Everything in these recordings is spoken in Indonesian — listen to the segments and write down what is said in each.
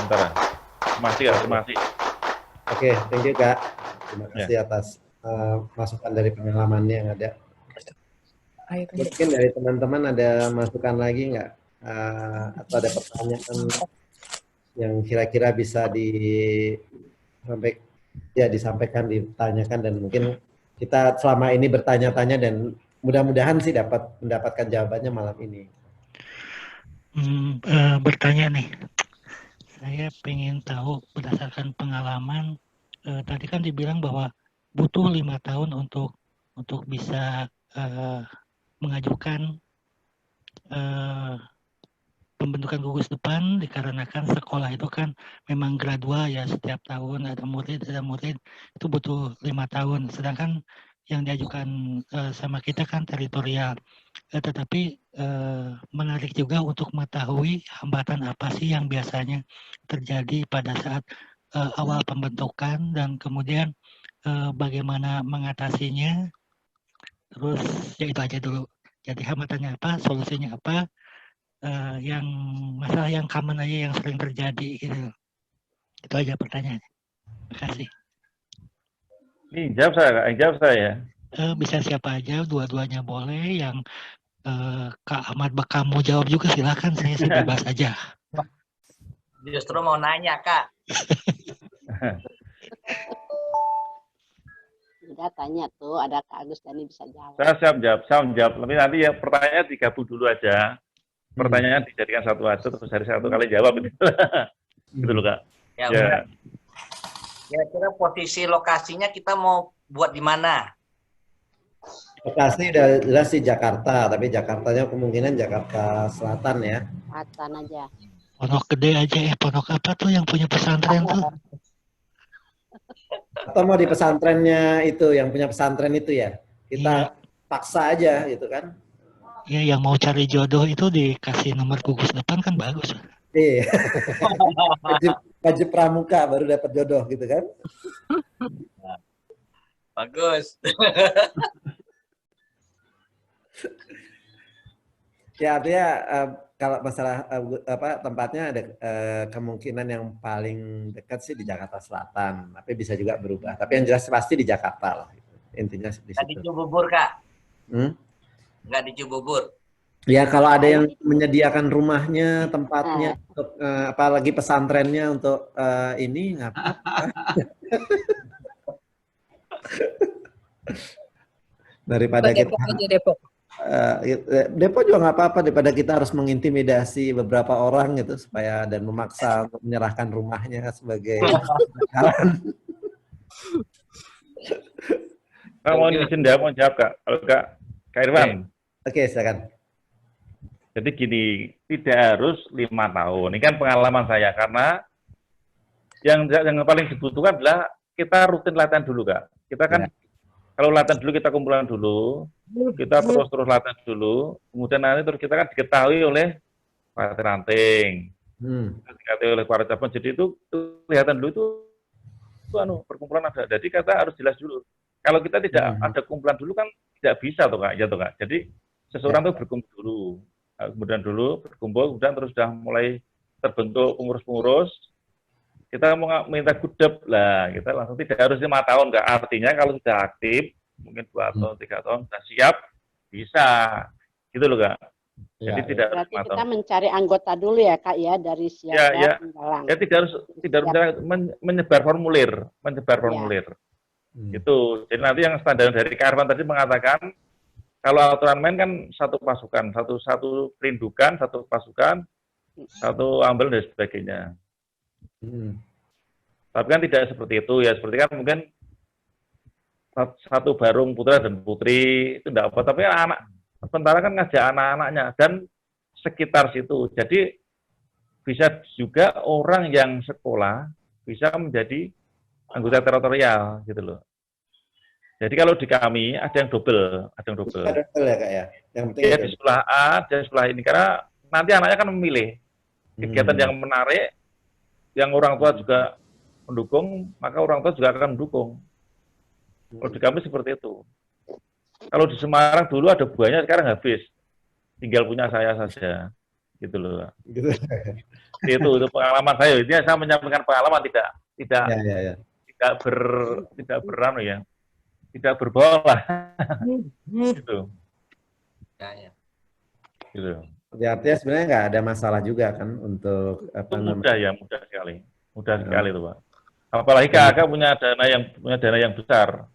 sementara. Masih ya, terima kasih. Oke, thank you Kak. Terima Ya. kasih atas masukan dari pengalamannya yang ada. Mungkin dari teman-teman ada masukan lagi nggak? Atau ada pertanyaan yang kira-kira bisa disampaikan, ditanyakan, dan mungkin kita selama ini bertanya-tanya dan mudah-mudahan sih dapat mendapatkan jawabannya malam ini. Bertanya nih, saya pengen tahu berdasarkan pengalaman, tadi kan dibilang bahwa butuh 5 tahun untuk bisa mengajukan pembentukan gugus depan, dikarenakan sekolah itu kan memang gradual ya, setiap tahun ada murid itu butuh 5 tahun, sedangkan yang diajukan sama kita kan teritorial. Tetapi menarik juga untuk mengetahui hambatan apa sih yang biasanya terjadi pada saat awal pembentukan, dan kemudian bagaimana mengatasinya. Terus ya itu aja dulu. Jadi hambatannya apa, solusinya apa, yang masalah yang common aja yang sering terjadi gitu. Itu aja pertanyaannya. Terima kasih. Ini jawab saya. Bisa siapa aja, dua-duanya boleh. Yang Kak Ahmad kamu jawab juga silakan, saya sih bebas aja. Justru mau nanya Kak. Udah tanya tuh, ada Kak Agus Dani bisa jawab. Saya siap jawab. Tapi nanti ya pertanyaannya digabung dulu aja. Pertanyaannya dijadikan satu aja, terus dari satu kali jawab. Gitu loh Kak. Ya. Kira-kira posisi lokasinya kita mau buat di mana? Lokasi udah jelas di Jakarta, tapi Jakartanya kemungkinan Jakarta Selatan ya. Selatan aja. Pondok Gede aja ya, pondok apa tuh yang punya pesantren tuh? Atau mau di pesantrennya itu, yang punya pesantren itu ya. Kita paksa aja gitu kan. Iya, yang mau cari jodoh itu dikasih nomor gugus depan kan bagus. Iya. Wajib pramuka baru dapat jodoh gitu kan. Bagus. Ya artinya kalau masalah tempatnya ada kemungkinan yang paling dekat sih di Jakarta Selatan, tapi bisa juga berubah. Tapi yang jelas pasti di Jakarta lah. Intinya di situ. Nggak di Cibubur Kak? Nggak di Cibubur. Ya kalau ada yang menyediakan rumahnya, tempatnya, untuk apalagi pesantrennya untuk ini nggak apa-apa. Daripada kita Depok juga nggak apa-apa, daripada kita harus mengintimidasi beberapa orang gitu supaya dan memaksa untuk menyerahkan rumahnya sebagai bakaran. Mau izin mau jawab Kak. Kalau Kak Irwan. Oke, silakan. Jadi gini, tidak harus 5 tahun. Ini kan pengalaman saya, karena yang paling dibutuhkan adalah kita rutin latihan dulu Kak. Kita kan kalau latihan dulu, kita kumpulan dulu, kita terus latihan dulu, kemudian nanti terus kita kan diketahui oleh para ranting, diketahui oleh para cabang. Jadi itu kelihatan dulu itu perkumpulan ada. Jadi kita harus jelas dulu. Kalau kita tidak ada kumpulan dulu kan tidak bisa tuh Kak, ya tuh Kak. Jadi seseorang tuh berkumpul dulu. Kemudian berkumpul, kemudian terus sudah mulai terbentuk pengurus-pengurus, kita mau minta gudep lah, kita langsung tidak harus 5 tahun Kak. Artinya kalau sudah aktif, mungkin 2 tahun, 3 tahun, sudah siap, bisa. Gitu loh Kak. Jadi tidak harus 5 tahun. Kita mencari anggota dulu ya Kak ya, dari siapa ya tidak harus menyebar formulir. Gitu. Jadi nanti yang standar dari Kak Irwan tadi mengatakan, kalau aturan main kan satu pasukan, satu perindukan, satu pasukan, satu ambil dan sebagainya. Tapi kan tidak seperti itu ya, seperti kan mungkin satu barung putra dan putri itu enggak apa, tapi anak sementara kan ngajak anak-anaknya dan sekitar situ. Jadi bisa juga orang yang sekolah bisa menjadi anggota teritorial gitu loh. Jadi kalau di kami ada yang double. Ada ya Kak ya. Yang penting ya di sekolah A, di sekolah ini, karena nanti anaknya kan memilih kegiatan yang menarik, yang orang tua juga mendukung, maka orang tua juga akan mendukung. Kalau di kami seperti itu. Kalau di Semarang dulu ada buahnya, sekarang habis. Tinggal punya saya saja. gitu loh. Gitu. Itu pengalaman saya. Ini saya menyampaikan pengalaman tidak Ya. tidak berbohong lah. Gitu. Ya. Jadi artinya sebenarnya nggak ada masalah juga kan untuk Itu mudah sekali, itu Pak. Apalagi Ya. kakak punya dana yang besar.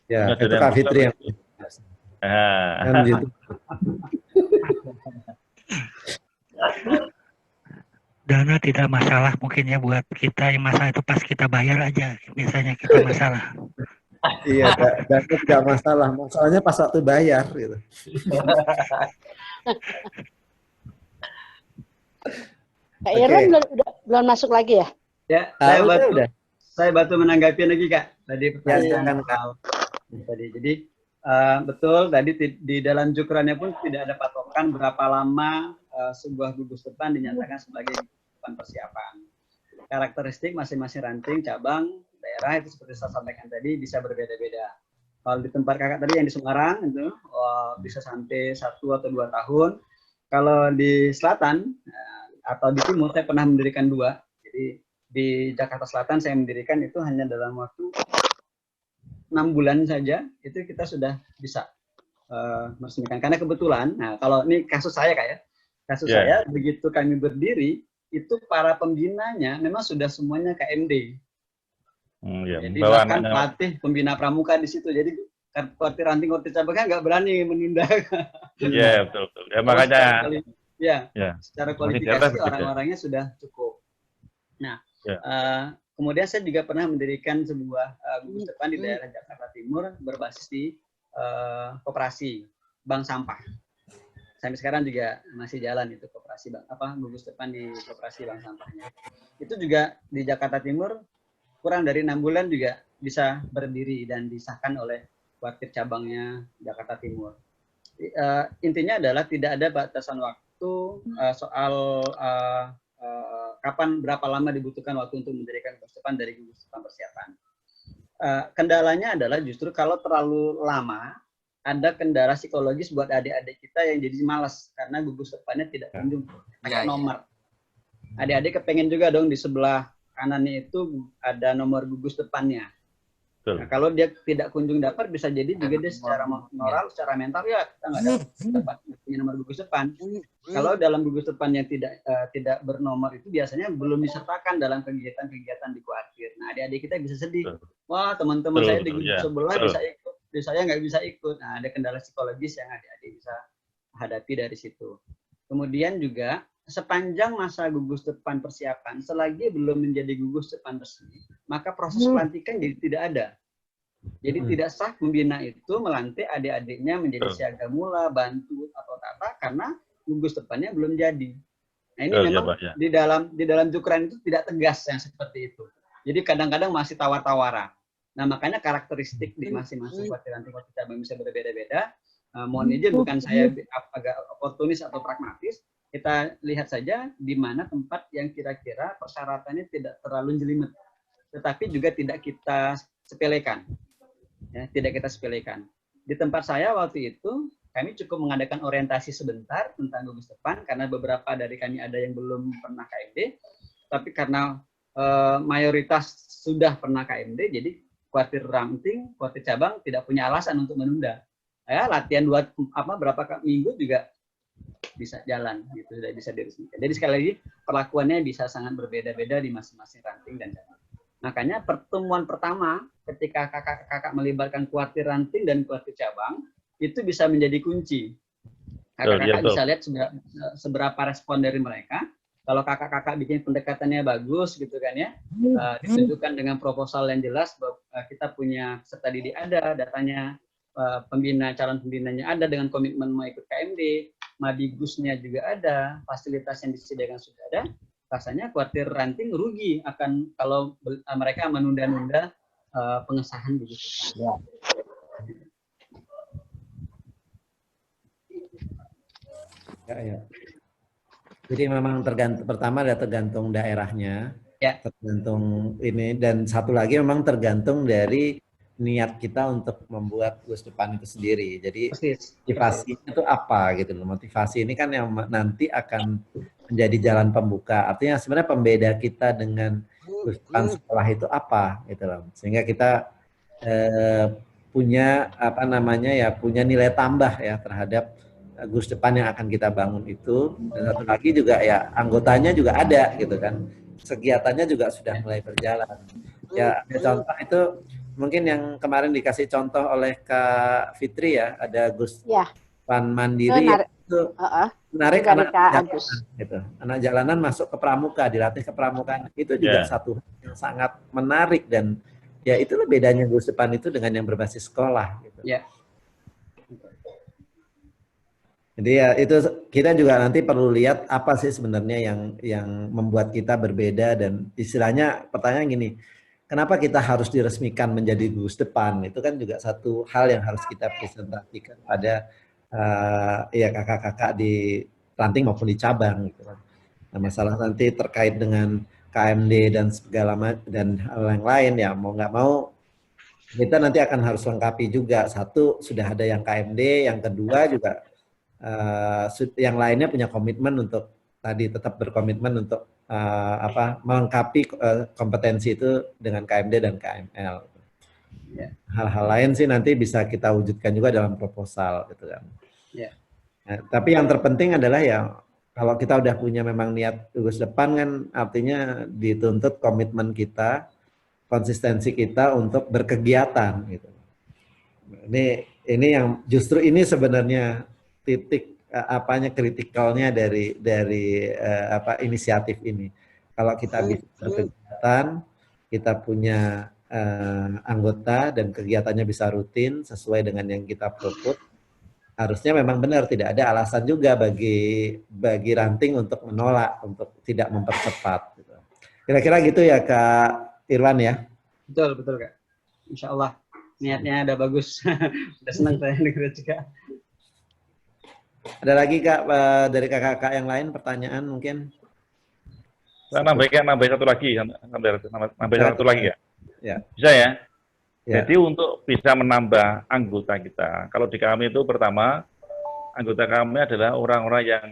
Ya, Punya itu dana Kak Fitri yang kan gitu. Dana tidak masalah mungkin ya buat kita, yang masalah itu pas kita bayar aja biasanya kita masalah. Iya, dana tidak masalah. Masalahnya pas waktu bayar gitu. Kak Irwan belum masuk lagi ya? Ya, saya bantu menanggapi lagi Kak. Tadi pertanyaan tadi. Jadi betul tadi di dalam jukrannya pun tidak ada patokan berapa lama sebuah gugus depan dinyatakan sebagai gugus depan persiapan. Karakteristik masing-masing ranting, cabang, daerah itu seperti saya sampaikan tadi bisa berbeda-beda. Kalau di tempat kakak tadi yang di Semarang itu bisa sampai 1 atau 2 tahun. Kalau di selatan atau di timur saya pernah mendirikan 2. Jadi di Jakarta Selatan saya mendirikan itu hanya dalam waktu 6 bulan saja itu kita sudah bisa meresmikan. Karena kebetulan, nah kalau ini kasus saya Kak ya, saya begitu kami berdiri itu para pembinanya memang sudah semuanya KMD. Jadi bahkan pelatih pembina pramuka di situ. Jadi kuartir ranting, kuartir cabangnya nggak berani menunda. Iya betul. Ya makanya. Secara kualifikasi orang-orangnya sudah cukup. Nah, kemudian saya juga pernah mendirikan sebuah gugus depan di daerah Jakarta Timur berbasis di koperasi bank sampah. Sampai sekarang juga masih jalan itu koperasi gugus depan di koperasi bank sampahnya. Itu juga di Jakarta Timur kurang dari 6 bulan juga bisa berdiri dan disahkan oleh kuartir cabangnya Jakarta Timur. Intinya adalah tidak ada batasan waktu soal kapan berapa lama dibutuhkan waktu untuk mendirikan gugus depan dari gugus depan persiapan. Kendalanya adalah justru kalau terlalu lama ada kendala psikologis buat adik-adik kita yang jadi malas karena gugus depannya tidak kunjung pakai nomor. Adik-adik kepengen juga dong di sebelah kanannya itu ada nomor gugus depannya. Nah, kalau dia tidak kunjung dapat bisa jadi juga dia secara moral, secara mental ya kita nggak dapat punya nomor gugus depan. Kalau dalam gugus depan yang tidak bernomor itu biasanya belum disertakan dalam kegiatan-kegiatan di kuartir. Nah, adik-adik kita bisa sedih. Wah, teman-teman saya di gugus sebelah bisa ikut, saya nggak bisa ikut. Nah, ada kendala psikologis yang adik-adik bisa hadapi dari situ. Kemudian juga sepanjang masa gugus depan persiapan, selagi belum menjadi gugus depan resmi, maka proses pelantikan jadi tidak ada. Jadi tidak sah pembina itu melantik adik-adiknya menjadi siaga mula, bantu atau tata karena gugus depannya belum jadi. Nah, ini memang di dalam jukran itu tidak tegas yang seperti itu. Jadi kadang-kadang masih tawar-tawaran. Nah, makanya karakteristik di masing-masing kuartir ranting-kuartir cabang bisa berbeda-beda. Mohon izin bukan saya agak oportunis atau pragmatis. Kita lihat saja di mana tempat yang kira-kira persyaratannya tidak terlalu jelimet, tetapi juga tidak kita sepelekan. Ya, tidak kita sepelekan. Di tempat saya waktu itu, kami cukup mengadakan orientasi sebentar tentang gugus depan, karena beberapa dari kami ada yang belum pernah KMD, tapi karena mayoritas sudah pernah KMD, jadi kuartir ranting, kuartir cabang tidak punya alasan untuk menunda. Ya, latihan berapa minggu juga bisa jalan, gitu, sudah bisa diresmikan. Jadi sekali lagi perlakuannya bisa sangat berbeda-beda di masing-masing ranting dan cabang. Makanya pertemuan pertama ketika kakak-kakak melibatkan kuartir ranting dan kuartir cabang itu bisa menjadi kunci. Kakak-kakak bisa lihat seberapa respon dari mereka. Kalau kakak-kakak bikin pendekatannya bagus gitu kan ya, ditunjukkan dengan proposal yang jelas bahwa kita punya peserta didik ada, datanya pembina, calon pembinanya ada dengan komitmen mau ikut KMD, Madigusnya juga ada, fasilitas yang disediakan sudah ada. Rasanya kuartir ranting rugi akan kalau mereka menunda-nunda pengesahan begitu. Ya. Jadi memang pertama ada tergantung daerahnya, tergantung ini, dan satu lagi memang tergantung dari niat kita untuk membuat Gus Depan itu sendiri. Jadi motivasi itu apa gitu loh. Motivasi ini kan yang nanti akan menjadi jalan pembuka. Artinya sebenarnya pembeda kita dengan Gus Depan sekolah itu apa gitu loh. Sehingga kita punya apa namanya ya, punya nilai tambah ya terhadap Gus Depan yang akan kita bangun itu. Dan satu lagi juga ya anggotanya juga ada gitu kan. Kegiatannya juga sudah mulai berjalan. Ya ada contoh itu mungkin yang kemarin dikasih contoh oleh Kak Fitri ya, ada Gus Depan Mandiri itu menarik anak jalanan gitu. Anak jalanan masuk ke pramuka, dilatih ke pramuka, itu juga satu yang sangat menarik dan ya itulah bedanya Gus Depan itu dengan yang berbasis sekolah gitu. Jadi ya itu kita juga nanti perlu lihat apa sih sebenarnya yang membuat kita berbeda dan istilahnya pertanyaan gini, kenapa kita harus diresmikan menjadi Gus Depan? Itu kan juga satu hal yang harus kita presentasikan pada ya kakak-kakak di ranting maupun di cabang gitu kan. Nah, masalah nanti terkait dengan KMD dan segala dan hal yang lain ya mau nggak mau kita nanti akan harus lengkapi juga. Satu sudah ada yang KMD, yang kedua juga yang lainnya punya komitmen untuk tadi tetap berkomitmen untuk melengkapi kompetensi itu dengan KMD dan KML. Hal-hal lain sih nanti bisa kita wujudkan juga dalam proposal gitu kan. Nah, tapi yang terpenting adalah ya kalau kita udah punya memang niat Gus Depan kan artinya dituntut komitmen kita, konsistensi kita untuk berkegiatan gitu. Ini yang justru ini sebenarnya titik kritikalnya dari inisiatif ini. Kalau kita bisa berkegiatan, kita punya anggota dan kegiatannya bisa rutin sesuai dengan yang kita propose, harusnya memang benar tidak ada alasan juga bagi ranting untuk menolak, untuk tidak mempercepat. Gitu. Kira-kira gitu ya Kak Irwan ya? Betul Kak. Insya Allah niatnya udah bagus. Udah senang saya dengar juga. Ada lagi Kak dari kakak-kakak yang lain pertanyaan mungkin? Saya nambah satu lagi, nambah satu lagi ya. Bisa ya? Jadi untuk bisa menambah anggota kita, kalau di kami itu pertama anggota kami adalah orang-orang yang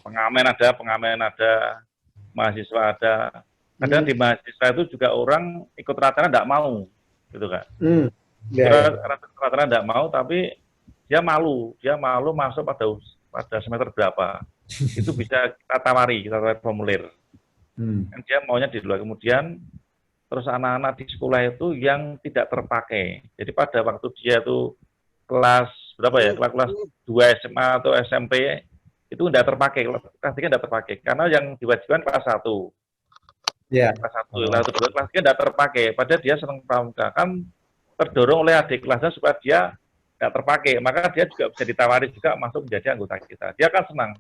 pengamen ada, mahasiswa ada. Kadang di mahasiswa itu juga orang ikut rata-rata tidak mau, gitu Kak. Rata-rata tidak mau, tapi dia malu masuk pada semester berapa. Itu bisa kita tawari formulir. Kan dia maunya di luar. Kemudian terus anak-anak di sekolah itu yang tidak terpakai. Jadi pada waktu dia tuh kelas berapa ya? Kelas 2 SMA atau SMP itu tidak terpakai, kelas 3 tidak terpakai. Karena yang diwajibkan kelas 1. Kelas 1, kelas 3 tidak terpakai. Padahal dia senang pramuka. Kan terdorong oleh adik kelasnya supaya dia tidak terpakai, maka dia juga bisa ditawari juga masuk menjadi anggota kita. Dia kan senang,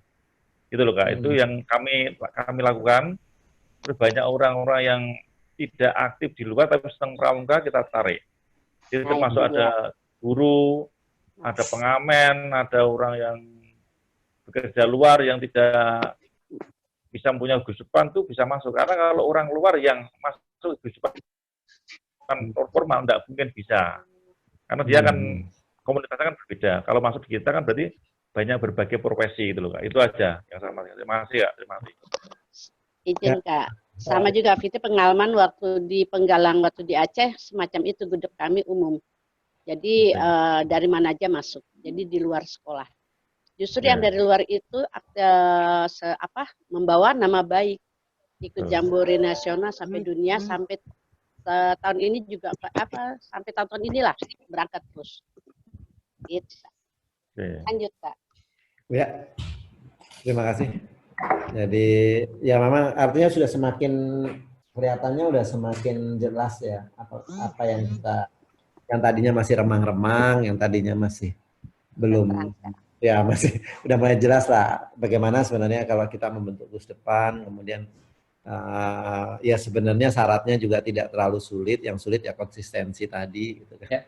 gitu loh Kak. Itu yang kami lakukan. Banyak orang-orang yang tidak aktif di luar tapi senang pramuka kita tarik. Jadi termasuk ada guru, ada pengamen, ada orang yang bekerja luar yang tidak bisa mempunyai Gus Depan tuh bisa masuk. Karena kalau orang luar yang masuk Gus Depan formal tidak mungkin bisa. Karena dia kan komunitasnya kan berbeda. Kalau masuk di kita kan berarti banyak berbagai profesi gitu loh Kak. Itu aja yang sama. Terima kasih Kak. Terima kasih. Izin Kak. Sama juga Fitri pengalaman waktu di Penggalang waktu di Aceh semacam itu gudeg kami umum. Jadi dari mana aja masuk. Jadi di luar sekolah. Justru yang dari luar itu membawa nama baik. Ikut jambore nasional sampai dunia sampai tahun ini juga sampai tahun inilah berangkat terus. Gitu. Lanjut Kak. Ya, terima kasih. Jadi ya memang artinya sudah semakin kelihatannya udah semakin jelas ya apa yang kita yang tadinya masih remang-remang, yang tadinya masih belum ya masih udah mulai jelas lah bagaimana sebenarnya kalau kita membentuk Gus Depan, kemudian ya sebenarnya syaratnya juga tidak terlalu sulit, yang sulit ya konsistensi tadi gitu kan.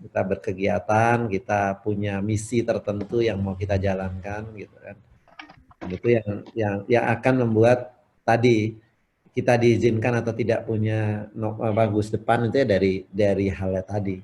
Kita berkegiatan, kita punya misi tertentu yang mau kita jalankan gitu kan. Dan itu yang akan membuat tadi kita diizinkan atau tidak punya bagus depan itu ya dari halnya tadi.